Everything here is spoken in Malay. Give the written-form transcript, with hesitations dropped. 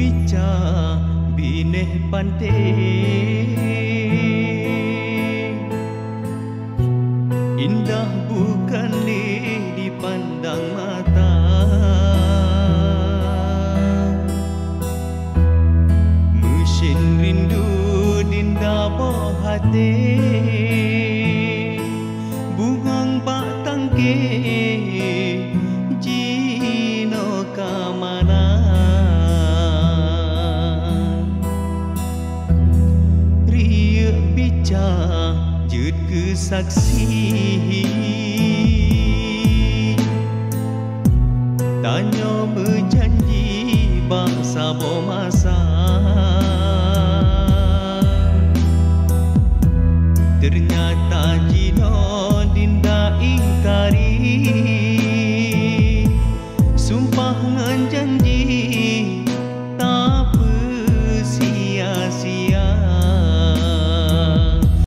bica bineh pante indah bukan dipandang mata mesin rindu dinda boh hati bungang pak tangke jino kamana ria bica jut ke saksi